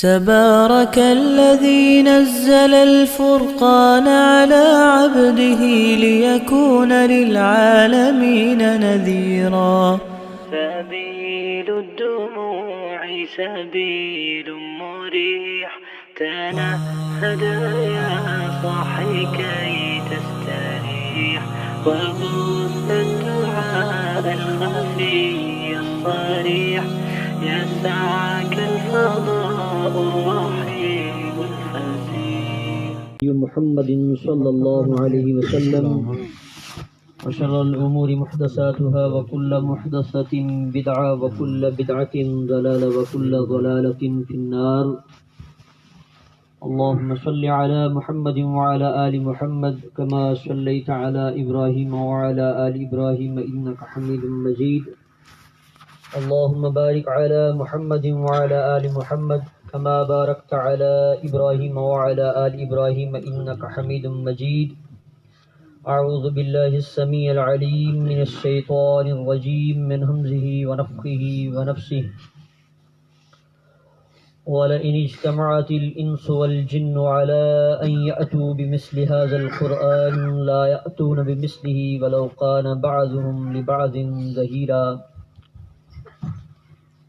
تبارك الذي نزل الفرقان على عبده ليكون للعالمين نذيرا. سبيل الدموع سبيل مريح، تنهد يا صاحي كي تستريح، وبث الدعاء الخفي الصريح، يسعك الفضاء الرحيم الفسيح. محمد صلی اللہ علیہ وسلم. وشر الأمور محدثاتها وكل محدثة بدعة وكل بدعة ضلالة وكل ضلالة في النار. اللهم صل على محمد وعلى آل محمد كما صليت على إبراهيم وعلى آل إبراهيم إنك حميد مجيد. اللهم بارك على محمد وعلى آل محمد كما باركت على إبراهيم وعلى آل إبراهيم إنك حميد مجيد. أعوذ بالله السميع العليم من الشيطان الرجيم من همزه ونفخه ونفسه. ولئن اجتمعت الإنس والجن على أن يأتوا بمثل هذا القرآن لا يأتون بمثله ولو كان بعضهم لبعض ظهيرا.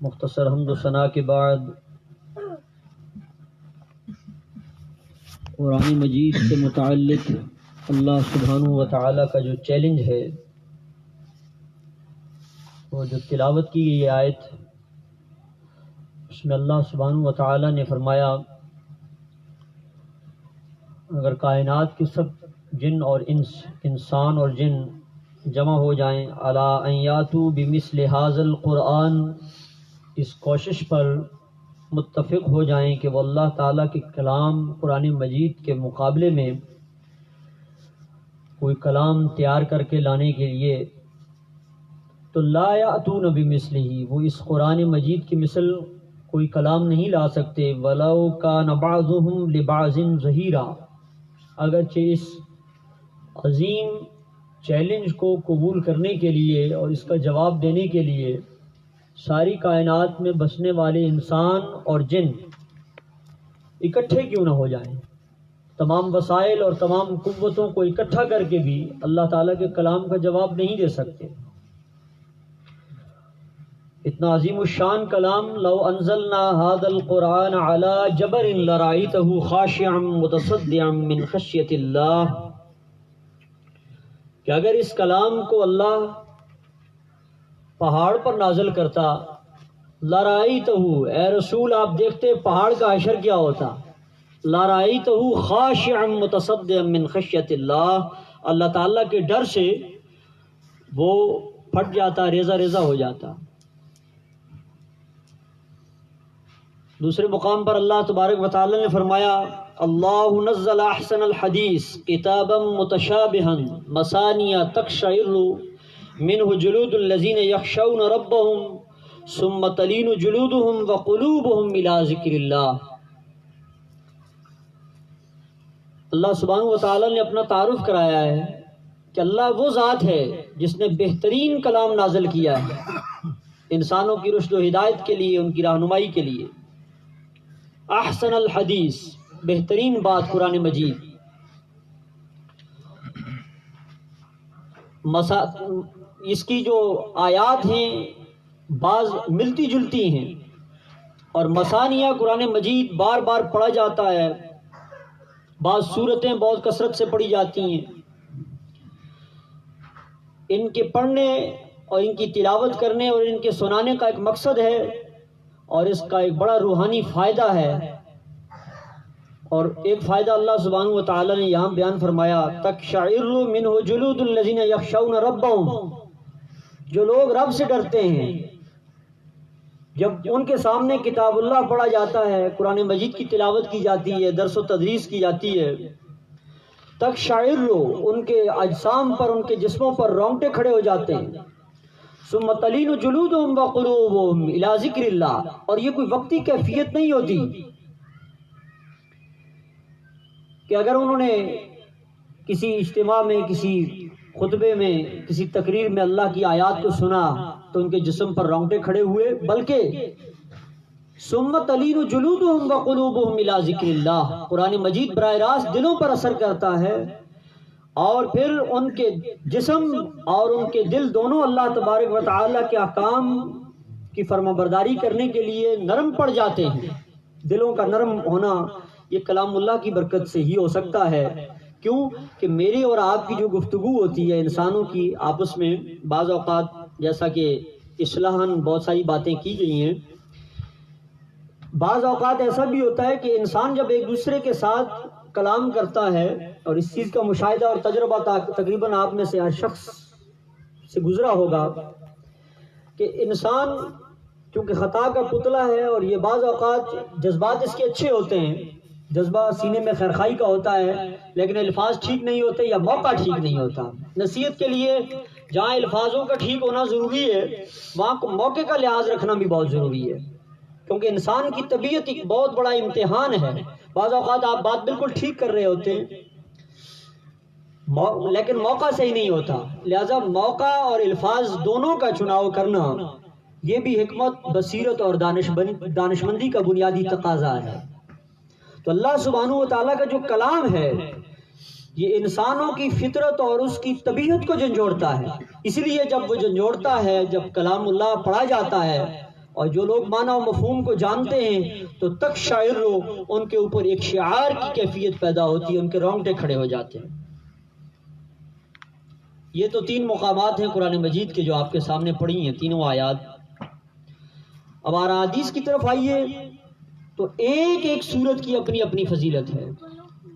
مختصر حمد و ثنا کے بعد قرآن مجید سے متعلق اللہ سبحانہ و تعالیٰ کا جو چیلنج ہے، وہ جو تلاوت کی گئی آیت، اس میں اللہ سبحانہ و تعالیٰ نے فرمایا اگر کائنات کے سب جن اور انسان اور جن جمع ہو جائیں علی ان یاتوا بمثل ھذا القرآن، اس کوشش پر متفق ہو جائیں کہ وہ اللہ تعالیٰ کے کلام قرآن مجید کے مقابلے میں کوئی کلام تیار کر کے لانے کے لیے، تو لا یأتون بمثلہ، وہ اس قرآن مجید کی مثل کوئی کلام نہیں لا سکتے. ولو کان بعضهم لبعض ظہیرا، اگرچہ اس عظیم چیلنج کو قبول کرنے کے لیے اور اس کا جواب دینے کے لیے ساری کائنات میں بسنے والے انسان اور جن اکٹھے کیوں نہ ہو جائیں، تمام وسائل اور تمام قوتوں کو اکٹھا کر کے بھی اللہ تعالیٰ کے کلام کا جواب نہیں دے سکتے. اتنا عظیم الشان کلام، لو انزلنا هذا القرآن على جبل لرأيته خاشعا متصدعا من خشية اللہ، کہ اگر اس کلام کو اللہ پہاڑ پر نازل کرتا، لرأيته، اے رسول آپ دیکھتے پہاڑ کا حشر کیا ہوتا، لرأيته خاشعا متصدعا من خشية اللہ، اللہ تعالیٰ کے ڈر سے وہ پھٹ جاتا، ریزہ ریزہ ہو جاتا. دوسرے مقام پر اللہ تبارک و تعالی نے فرمایا اللہ نزل احسن الحدیث کتابا متشابہا مثانیہ تقشعر منہ جلود الذین یخشون ربهم ثم تلین جلودهم وقلوبهم الى ذکر اللہ. اللہ سبحانہ و تعالی نے اپنا تعارف کرایا ہے کہ اللہ وہ ذات ہے جس نے بہترین کلام نازل کیا ہے انسانوں کی رشد و ہدایت کے لیے، ان کی رہنمائی کے لیے. احسن الحدیث، بہترین بات قرآن مجید. اس کی جو آیات ہیں بعض ملتی جلتی ہیں، اور مثانیہ قرآن مجید بار بار پڑھا جاتا ہے، بعض صورتیں بہت کثرت سے پڑھی جاتی ہیں. ان کے پڑھنے اور ان کی تلاوت کرنے اور ان کے سنانے کا ایک مقصد ہے، اور اس کا ایک بڑا روحانی فائدہ ہے. اور ایک فائدہ اللہ سبحانہ و تعالی نے یہاں بیان فرمایا، تقشعر منہ جلود الذین یخشون ربهم، جو لوگ رب سے ڈرتے ہیں، جب ان کے سامنے کتاب اللہ پڑھا جاتا ہے، قرآن مجید کی تلاوت کی جاتی ہے، درس و تدریس کی جاتی ہے، تقشعر، ان کے اجسام پر، ان کے جسموں پر رونگٹے کھڑے ہو جاتے ہیں. ثم تلین جلودهم وقلوبهم الى ذکر اللہ، اور یہ کوئی وقتی کیفیت نہیں ہوتی کہ اگر انہوں نے کسی اجتماع میں، کسی خطبے میں، کسی تقریر میں اللہ کی آیات کو سنا تو ان کے جسم پر رونگٹے کھڑے ہوئے، بلکہ ثم تلین جلودہم وقلوبہم الی ذکر اللہ، قرآن مجید براہ راست دلوں پر اثر کرتا ہے اور پھر ان کے جسم اور ان کے دل دونوں اللہ تبارک و تعالیٰ کے احکام کی فرمانبرداری کرنے کے لیے نرم پڑ جاتے ہیں۔ دلوں کا نرم ہونا یہ کلام اللہ کی برکت سے ہی ہو سکتا ہے۔ کیوں کہ میری اور آپ کی جو گفتگو ہوتی ہے انسانوں کی آپس میں، بعض اوقات جیسا کہ اصلاحاً بہت ساری باتیں کی گئی ہیں، بعض اوقات ایسا بھی ہوتا ہے کہ انسان جب ایک دوسرے کے ساتھ کلام کرتا ہے، اور اس چیز کا مشاہدہ اور تجربہ تقریباً آپ میں سے ہر شخص سے گزرا ہوگا کہ انسان چونکہ خطا کا پتلا ہے، اور یہ بعض اوقات جذبات اس کے اچھے ہوتے ہیں، جذبہ سینے میں خیرخواہی کا ہوتا ہے، لیکن الفاظ ٹھیک نہیں ہوتے یا موقع ٹھیک نہیں ہوتا۔ نصیحت کے لیے جہاں الفاظوں کا ٹھیک ہونا ضروری ہے، وہاں موقع کا لحاظ رکھنا بھی بہت ضروری ہے، کیونکہ انسان کی طبیعت ایک بہت بڑا امتحان ہے۔ بعض اوقات آپ بات بالکل ٹھیک کر رہے ہوتے ہیں لیکن موقع صحیح نہیں ہوتا، لہذا موقع اور الفاظ دونوں کا چناؤ کرنا یہ بھی حکمت، بصیرت اور دانشمندی کا بنیادی تقاضا ہے۔ تو اللہ سبحانہ و تعالیٰ کا جو کلام ہے یہ انسانوں کی فطرت اور اس کی طبیعت کو جھنجھوڑتا ہے، اس لیے جب وہ جھنجھوڑتا ہے، جب کلام اللہ پڑھا جاتا ہے اور جو لوگ معنی و مفہوم کو جانتے ہیں تو تقشعر ان کے اوپر ایک شعار کی کیفیت پیدا ہوتی ہے، ان کے رونگٹے کھڑے ہو جاتے ہیں۔ یہ تو 3 مقامات ہیں قرآن مجید کے جو آپ کے سامنے پڑھی ہیں، تینوں آیات۔ اب احادیث کی طرف آئیے تو ایک ایک سورت کی اپنی اپنی فضیلت ہے۔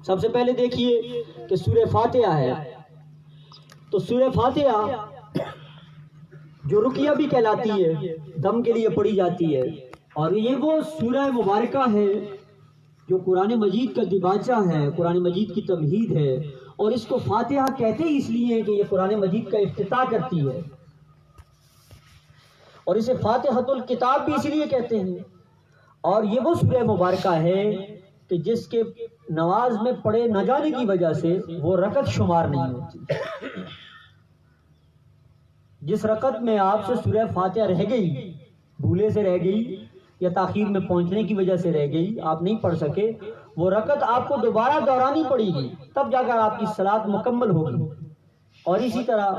سب سے پہلے دیکھیے کہ سورہ فاتحہ ہے، تو سورہ فاتحہ جو رقیہ بھی کہلاتی ہے، دم کے لیے پڑھی جاتی ہے، اور یہ وہ سورہ مبارکہ ہے جو قرآن مجید کا دیباچہ ہے، قرآن مجید کی تمہید ہے، اور اس کو فاتحہ کہتے ہی اس لیے کہ یہ قرآن مجید کا افتتاح کرتی ہے، اور اسے فاتحۃ الکتاب بھی اس لیے کہتے ہیں۔ اور یہ وہ سورہ مبارکہ ہے کہ جس کے نماز میں پڑھے نہ جانے کی وجہ سے وہ رکعت شمار نہیں ہوتی۔ جس رکعت میں آپ سے سورہ فاتحہ رہ گئی، بھولے سے رہ گئی یا تاخیر میں پہنچنے کی وجہ سے رہ گئی، آپ نہیں پڑھ سکے، وہ رکعت آپ کو دوبارہ دہرانی پڑے گی، تب جا کر آپ کی صلاۃ مکمل ہوگی۔ اور اسی طرح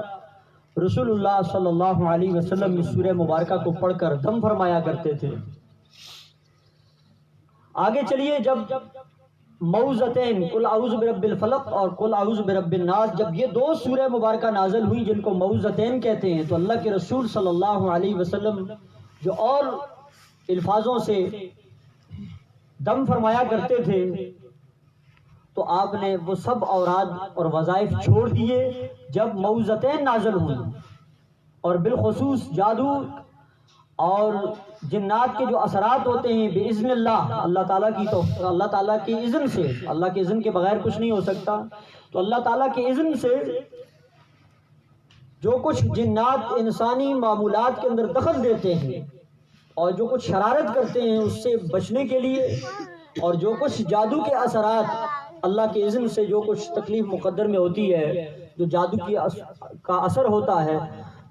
رسول اللہ صلی اللہ علیہ وسلم اس سورہ مبارکہ کو پڑھ کر دم فرمایا کرتے تھے۔ آگے چلیے، جب معوذتین قل اعوذ برب الفلق اور قل اعوذ برب الناس، جب یہ 2 سورہ مبارکہ نازل ہوئی جن کو معوذتین کہتے ہیں، تو اللہ کے رسول صلی اللہ علیہ وسلم جو اور الفاظوں سے دم فرمایا کرتے تھے، تو آپ نے وہ سب اوراد اور وظائف چھوڑ دیے جب معوذتین نازل ہوئی، اور بالخصوص جادو اور جنات کے جو اثرات ہوتے ہیں باذن اللہ، اللہ تعالیٰ کی تو اللہ تعالیٰ کی اذن سے، اللہ کے اذن کے بغیر کچھ نہیں ہو سکتا، تو اللہ تعالیٰ کے اذن سے جو کچھ جنات انسانی معمولات کے اندر دخل دیتے ہیں اور جو کچھ شرارت کرتے ہیں اس سے بچنے کے لیے، اور جو کچھ جادو کے اثرات اللہ کے اذن سے جو کچھ تکلیف مقدر میں ہوتی ہے، جو جادو کا اثر ہوتا ہے،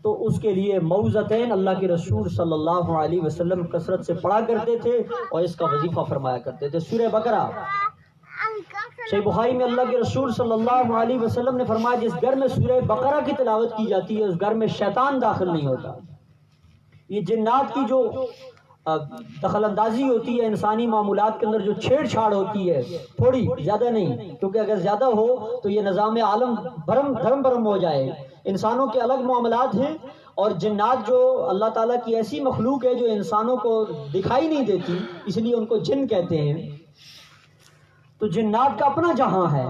تو اس کے لیے معوذتین اللہ کے رسول صلی اللہ علیہ وسلم کثرت سے پڑھا کرتے تھے اور اس کا وظیفہ فرمایا کرتے تھے۔ سورہ بقرہ، صحیح بخاری میں اللہ کے رسول صلی اللہ علیہ وسلم نے فرمایا جس گھر میں سورہ بقرہ کی تلاوت کی جاتی ہے اس گھر میں شیطان داخل نہیں ہوتا۔ یہ جنات کی جو دخل اندازی ہوتی ہے انسانی معمولات کے اندر، جو چھیڑ چھاڑ ہوتی ہے، تھوڑی، زیادہ نہیں، کیونکہ اگر زیادہ ہو تو یہ نظام عالم دھرم برم ہو جائے۔ انسانوں کے الگ معاملات ہیں، اور جنات جو اللہ تعالیٰ کی ایسی مخلوق ہے جو انسانوں کو دکھائی نہیں دیتی، اس لیے ان کو جن کہتے ہیں۔ تو جنات کا اپنا جہاں ہے،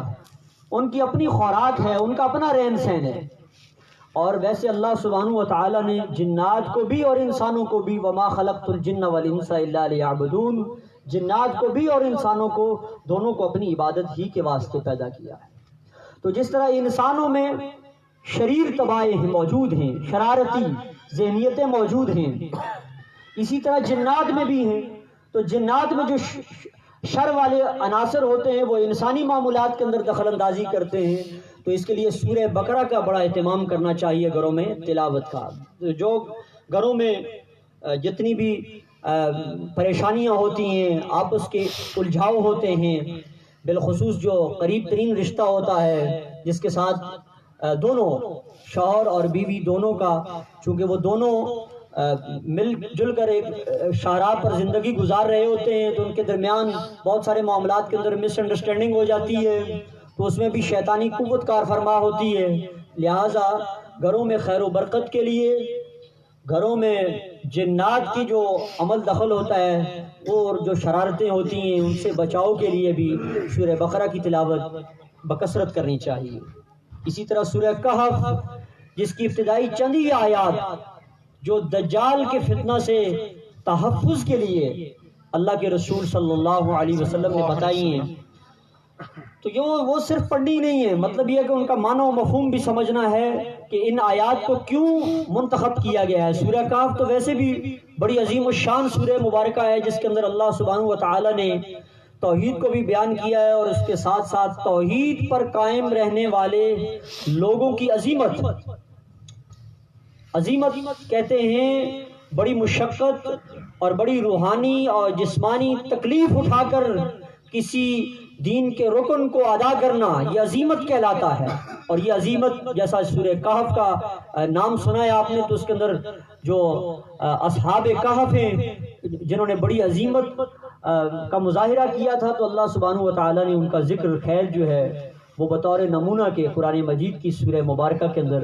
ان کی اپنی خوراک ہے، ان کا اپنا رہن سہن ہے۔ اور ویسے اللہ سبحانہ و تعالیٰ نے جنات کو بھی اور انسانوں کو بھی وما خلقت الجن والانس الا لیعبدون، جنات کو بھی اور انسانوں کو، دونوں کو اپنی عبادت ہی کے واسطے پیدا کیا ہے۔ تو جس طرح انسانوں میں شریر طبائع موجود ہیں، شرارتی ذہنیتیں موجود ہیں، اسی طرح جنات میں بھی ہیں۔ تو جنات میں جو شر والے عناصر ہوتے ہیں وہ انسانی معمولات کے اندر دخل اندازی کرتے ہیں، تو اس کے لیے سورہ بقرہ کا بڑا اہتمام کرنا چاہیے گھروں میں تلاوت کا۔ جو گھروں میں جتنی بھی پریشانیاں ہوتی ہیں، آپس کے الجھاؤ ہوتے ہیں، بالخصوص جو قریب ترین رشتہ ہوتا ہے جس کے ساتھ دونوں شوہر اور بیوی دونوں کا، چونکہ وہ دونوں مل جل کر ایک شاہراہ پر زندگی گزار رہے ہوتے ہیں، تو ان کے درمیان بہت سارے معاملات کے اندر مس انڈرسٹینڈنگ ہو جاتی ہے، تو اس میں بھی شیطانی قوت کار فرما ہوتی ہے۔ لہٰذا گھروں میں خیر و برکت کے لیے، گھروں میں جنات کی جو عمل دخل ہوتا ہے اور جو شرارتیں ہوتی ہیں ان سے بچاؤ کے لیے بھی سورہ بقرہ کی تلاوت بکثرت کرنی چاہیے۔ اسی طرح سورہ کہف، جس کی ابتدائی چند ہی آیات جو دجال کے فتنہ سے تحفظ کے لیے اللہ کے رسول صلی اللہ علیہ وسلم نے بتائی ہیں، تو وہ صرف پڑھنی نہیں ہے، مطلب یہ ہے کہ ان کا معنی و مفہوم بھی سمجھنا ہے کہ ان آیات کو کیوں منتخب کیا گیا ہے۔ سورہ کہف تو ویسے بھی بڑی عظیم الشان سورہ مبارکہ ہے، جس کے اندر اللہ سبحانہ و تعالی نے توحید کو بھی بیان کیا ہے، اور اس کے ساتھ ساتھ توحید پر قائم رہنے والے لوگوں کی عظیمت کہتے ہیں بڑی مشقت اور بڑی روحانی اور جسمانی تکلیف اٹھا کر کسی دین کے رکن کو ادا کرنا، یہ عظیمت کہلاتا ہے۔ اور یہ عظیمت، جیسا سورہ کہف کا نام سنا ہے آپ نے، تو اس کے اندر جو اصحاب کہف ہیں جنہوں نے بڑی عظیمت کا مظاہرہ کیا تھا، تو اللہ سبحانہ و تعالیٰ نے ان کا ذکر خیر جو ہے وہ بطور نمونہ کے قرآن مجید کی سورہ مبارکہ کے اندر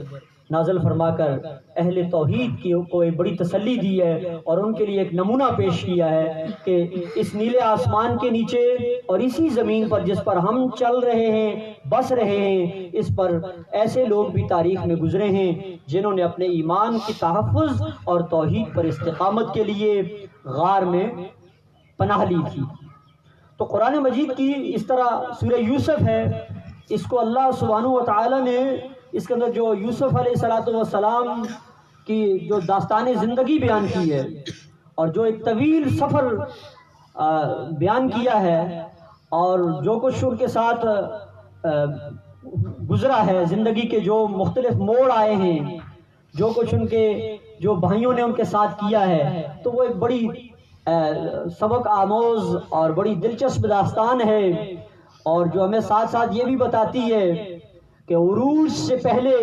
نازل فرما کر اہل توحید کو ایک بڑی تسلی دی ہے، اور ان کے لیے ایک نمونہ پیش کیا ہے کہ اس نیلے آسمان کے نیچے اور اسی زمین پر جس پر ہم چل رہے ہیں، بس رہے ہیں، اس پر ایسے لوگ بھی تاریخ میں گزرے ہیں جنہوں نے اپنے ایمان کی تحفظ اور توحید پر استقامت کے لیے غار میں پناہ لی تھی۔ تو قرآن مجید کی اس طرح سورہ یوسف ہے، اس کو اللہ سبحانہ و تعالی نے اس کے اندر جو یوسف علیہ السلام کی جو داستان زندگی بیان کی ہے، اور جو ایک طویل سفر بیان کیا ہے، اور جو کچھ ان کے ساتھ گزرا ہے، زندگی کے جو مختلف موڑ آئے ہیں، جو کچھ ان کے جو بھائیوں نے ان کے ساتھ کیا ہے، تو وہ ایک بڑی سبق آموز اور بڑی دلچسپ داستان ہے، اور جو ہمیں ساتھ ساتھ یہ بھی بتاتی ہے کہ عروج سے پہلے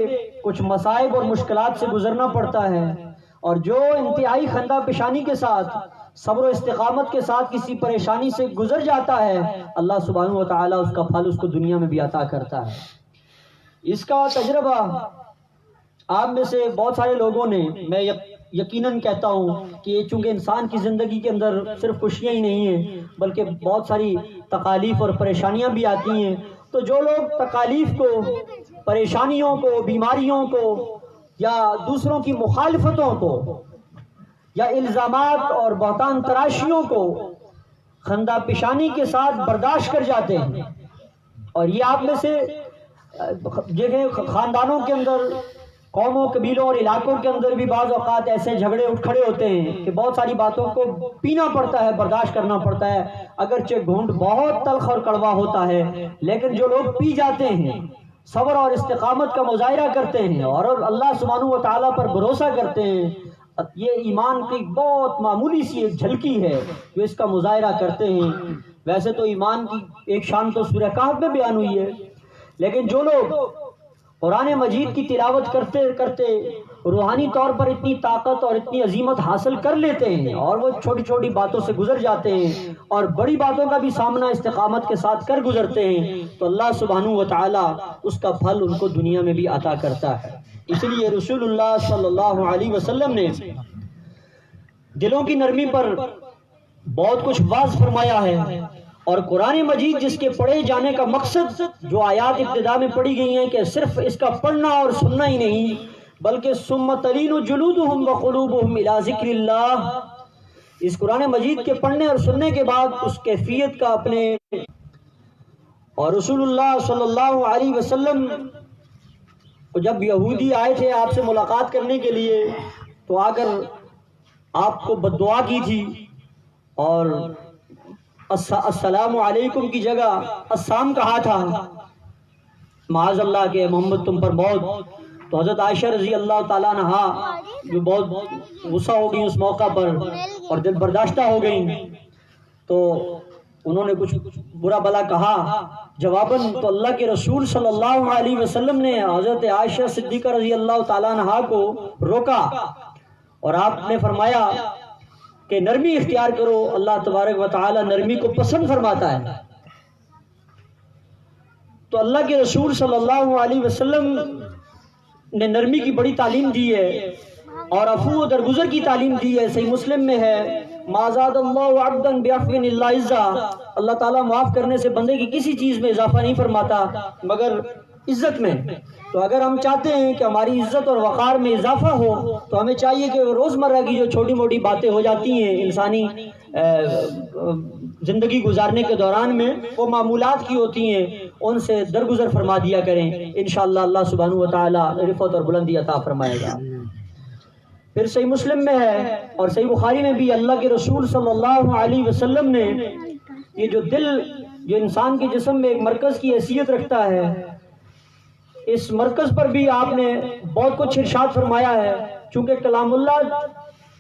کچھ مصائب اور مشکلات سے گزرنا پڑتا ہے، اور جو انتہائی خندہ پیشانی کے ساتھ، صبر و استقامت کے ساتھ کسی پریشانی سے گزر جاتا ہے، اللہ سبحانہ و تعالیٰ اس کا پھل اس کو دنیا میں بھی عطا کرتا ہے۔ اس کا تجربہ آپ میں سے بہت سارے لوگوں نے، میں یقیناً کہتا ہوں کہ یہ چونکہ انسان کی زندگی کے اندر صرف خوشیاں ہی نہیں ہیں بلکہ بہت ساری تکالیف اور پریشانیاں بھی آتی ہیں، تو جو لوگ تکالیف کو، پریشانیوں کو، بیماریوں کو، یا دوسروں کی مخالفتوں کو، یا الزامات اور بہتان تراشیوں کو خندہ پیشانی کے ساتھ برداشت کر جاتے ہیں، اور یہ آپ میں سے دیکھیں خاندانوں کے اندر، قوموں، قبیلوں اور علاقوں کے اندر بھی بعض اوقات ایسے جھگڑے اٹھ کھڑے ہوتے ہیں کہ بہت ساری باتوں کو پینا پڑتا ہے، برداشت کرنا پڑتا ہے، اگرچہ گھونٹ بہت تلخ اور کڑوا ہوتا ہے، لیکن جو لوگ پی جاتے ہیں، صبر اور استقامت کا مظاہرہ کرتے ہیں اور اللہ سبحانہ و تعالیٰ پر بھروسہ کرتے ہیں، یہ ایمان کی بہت معمولی سی ایک جھلکی ہے جو اس کا مظاہرہ کرتے ہیں۔ ویسے تو ایمان کی ایک شان تو سورہ کہف میں بیان ہوئی ہے، لیکن جو لوگ قرآن مجید کی تلاوت کرتے کرتے روحانی طور پر اتنی طاقت اور اتنی عظیمت حاصل کر لیتے ہیں، اور وہ چھوٹی چھوٹی باتوں سے گزر جاتے ہیں اور بڑی باتوں کا بھی سامنا استقامت کے ساتھ کر گزرتے ہیں، تو اللہ سبحانہ و تعالیٰ اس کا پھل ان کو دنیا میں بھی عطا کرتا ہے۔ اس لیے رسول اللہ صلی اللہ علیہ وسلم نے دلوں کی نرمی پر بہت کچھ واضح فرمایا ہے، اور قرآن مجید جس کے پڑھے جانے کا مقصد جو آیات ابتدا میں پڑھی گئی ہیں کہ صرف اس کا پڑھنا اور سننا ہی نہیں بلکہ ثم تلین جلودہم وقلوبہم الی ذکر اللہ، اس قرآن مجید کے پڑھنے اور سننے کے بعد اس کیفیت کا اپنے، اور رسول اللہ صلی اللہ علیہ وسلم جب یہودی آئے تھے آپ سے ملاقات کرنے کے لیے تو آ کر آپ کو بد دعا کی تھی، اور السلام علیکم کی جگہ السلام کہا تھا، معاذ اللہ کہ محمد تم پر موت، تو حضرت عائشہ رضی اللہ تعالیٰ عنہا جو بہت غصہ ہو گئی اس موقع پر اور دل برداشتہ ہو گئیں، تو انہوں نے کچھ برا بلا کہا جواباً، تو اللہ کے رسول صلی اللہ علیہ وسلم نے حضرت عائشہ صدیقہ رضی اللہ تعالیٰ عنہا کو روکا اور آپ نے فرمایا کہ نرمی اختیار کرو، اللہ تبارک و تعالی نرمی کو پسند فرماتا ہے۔ تو اللہ کے رسول صلی اللہ علیہ وسلم نے نرمی کی بڑی تعلیم دی ہے اور عفو و درگزر کی تعلیم دی ہے۔ صحیح مسلم میں ہے، ما زاد اللہ عبدا بعفو الا عزا، اللہ تعالیٰ معاف کرنے سے بندے کی کسی چیز میں اضافہ نہیں فرماتا مگر عزت میں۔ تو اگر ہم چاہتے ہیں کہ ہماری عزت اور وقار میں اضافہ ہو تو ہمیں چاہیے کہ روزمرہ کی جو چھوٹی موٹی باتیں ہو جاتی ہیں انسانی زندگی گزارنے کے دوران میں، وہ معمولات کی ہوتی ہیں، ان سے درگزر فرما دیا کریں، انشاءاللہ اللہ سبحانہ و تعالی رفعت اور بلندی عطا فرمائے گا۔ پھر صحیح مسلم میں ہے اور صحیح بخاری میں بھی اللہ کے رسول صلی اللہ علیہ وسلم نے یہ جو دل جو انسان کے جسم میں ایک مرکز کی حیثیت رکھتا ہے، اس مرکز پر بھی آپ نے بہت کچھ ارشاد فرمایا ہے، چونکہ کلام اللہ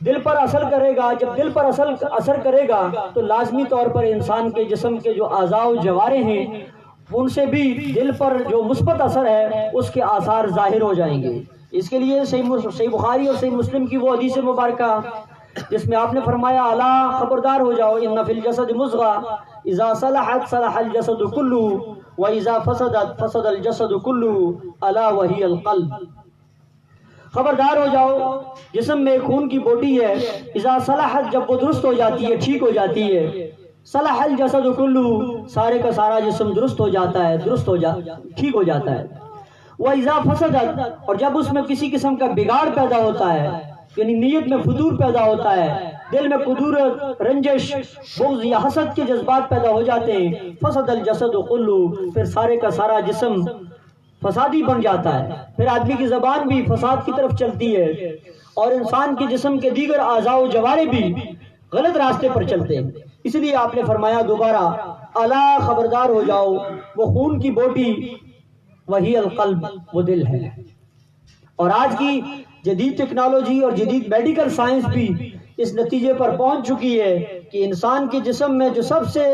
دل پر اثر کرے گا، جب دل پر اثر کرے گا تو لازمی طور پر انسان کے جسم کے جو اعضاء و جوارح ہیں ان سے بھی دل پر جو مثبت اثر ہے اس کے آثار ظاہر ہو جائیں گے۔ اس کے لیے صحیح بخاری اور صحیح مسلم کی وہ حدیث مبارکہ جس میں آپ نے فرمایا الا خبردار ہو جاؤ، ان فی الجسد مضغہ اذا صلحت صلح الجسد کلہ واذا فسدت فسد الجسد کلہ الا وہی القلب۔ خبردار ہو جاؤ، جسم میں خون کی بوٹی ہے، اذا صلحت جب وہ درست ہو جاتی ہے، ٹھیک ہو جاتی ہے، صلح الجسد کلہ سارے کا سارا جسم درست ہو جاتا ہے، ٹھیک ہو جاتا ہے۔ وَإِذَا فَسَدَتْ اور جب اس میں کسی قسم کا بگاڑ پیدا ہوتا ہے، یعنی نیت میں فجور پیدا ہوتا ہے، دل میں قدورت، رنجش، بغض یا حسد کے جذبات پیدا ہو جاتے ہیں، فسد الجسد کلہ پھر سارے کا سارا جسم فسادی بن جاتا ہے، پھر آدمی کی زبان بھی فساد کی طرف چلتی ہے اور انسان کے جسم کے دیگر اعضاء و جوارح بھی غلط راستے پر چلتے ہیں۔ اس لیے آپ نے فرمایا دوبارہ الا خبردار ہو جاؤ، وہ خون کی بوٹی وہی القلب وہ دل ہے۔ اور آج کی جدید ٹیکنالوجی اور جدید میڈیکل سائنس بھی اس نتیجے پر پہنچ چکی ہے کہ انسان کے جسم میں جو سب سے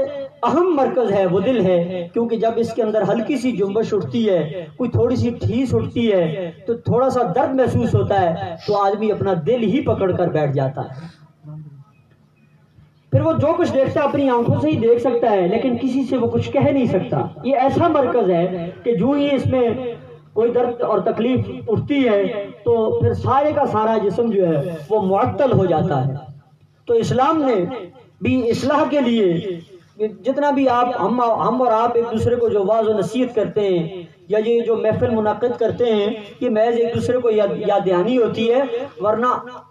اہم مرکز ہے وہ دل ہے، کیونکہ جب اس کے اندر ہلکی سی جنبش اٹھتی ہے، کوئی تھوڑی سی ٹھیس اٹھتی ہے تو تھوڑا سا درد محسوس ہوتا ہے تو آدمی اپنا دل ہی پکڑ کر بیٹھ جاتا ہے۔ پھر وہ جو کچھ دیکھتا ہے اپنی آنکھوں سے ہی دیکھ سکتا ہے لیکن کسی سے وہ کچھ کہہ نہیں سکتا۔ یہ ایسا مرکز ہے کہ جو ہی اس میں کوئی درد اور تکلیف اٹھتی ہے تو پھر سارے کا سارا جسم جو ہے وہ معطل ہو جاتا ہے۔ تو اسلام نے بھی اصلاح کے لیے جتنا بھی ہم اور آپ ایک دوسرے کو جو واعظ و نصیحت کرتے ہیں یا یہ جو محفل منعقد کرتے ہیں یہ محض ایک دوسرے کو یاد دہانی ہوتی ہے، ورنہ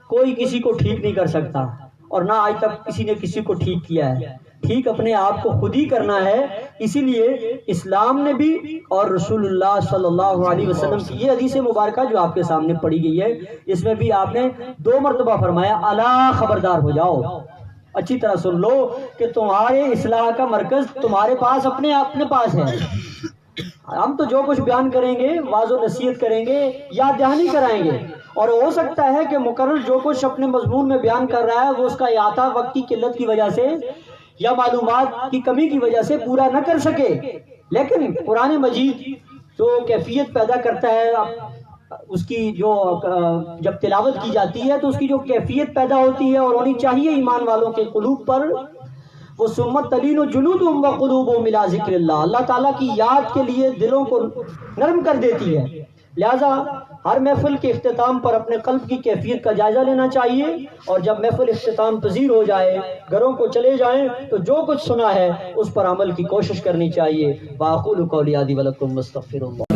کوئی کسی کو ٹھیک نہیں کر سکتا اور نہ آج تک کسی نے کسی کو ٹھیک کیا ہے۔ ٹھیک اپنے آپ کو خود ہی کرنا ہے۔ اسی لیے اسلام نے بھی اور رسول اللہ صلی اللہ علیہ وسلم کی یہ حدیث مبارکہ جو آپ کے سامنے پڑھی گئی ہے اس میں بھی آپ نے 2 مرتبہ فرمایا الا خبردار ہو جاؤ۔ اچھی طرح سن لو کہ تمہارے اصلاح کا مرکز تمہارے پاس اپنے پاس ہے۔ ہم تو جو کچھ بیان کریں گے، واعظ و نصیحت کریں گے، یاد دہانی کرائیں گے، اور ہو سکتا ہے کہ مقرر جو کچھ اپنے مضمون میں بیان کر رہا ہے وہ اس کا احاطہ وقت کی قلت کی وجہ سے یا معلومات کی کمی کی وجہ سے پورا نہ کر سکے، لیکن قرآن مجید جو کیفیت پیدا کرتا ہے اس کی جو جب تلاوت کی جاتی ہے تو اس کی جو کیفیت پیدا ہوتی ہے اور ہونی چاہیے ایمان والوں کے قلوب پر، وہ سمت تلین و جلودہم و قلوبہم الی ذکر اللہ، اللہ تعالیٰ کی یاد کے لیے دلوں کو نرم کر دیتی ہے۔ لہذا ہر محفل کے اختتام پر اپنے قلب کی کیفیت کا جائزہ لینا چاہیے، اور جب محفل اختتام پذیر ہو جائے، گھروں کو چلے جائیں تو جو کچھ سنا ہے اس پر عمل کی کوشش کرنی چاہیے۔ وَأَقُولُ قَوْلِي هَٰذَا وَلَكُمْ وَاسْتَغْفِرُوا اللَّهَ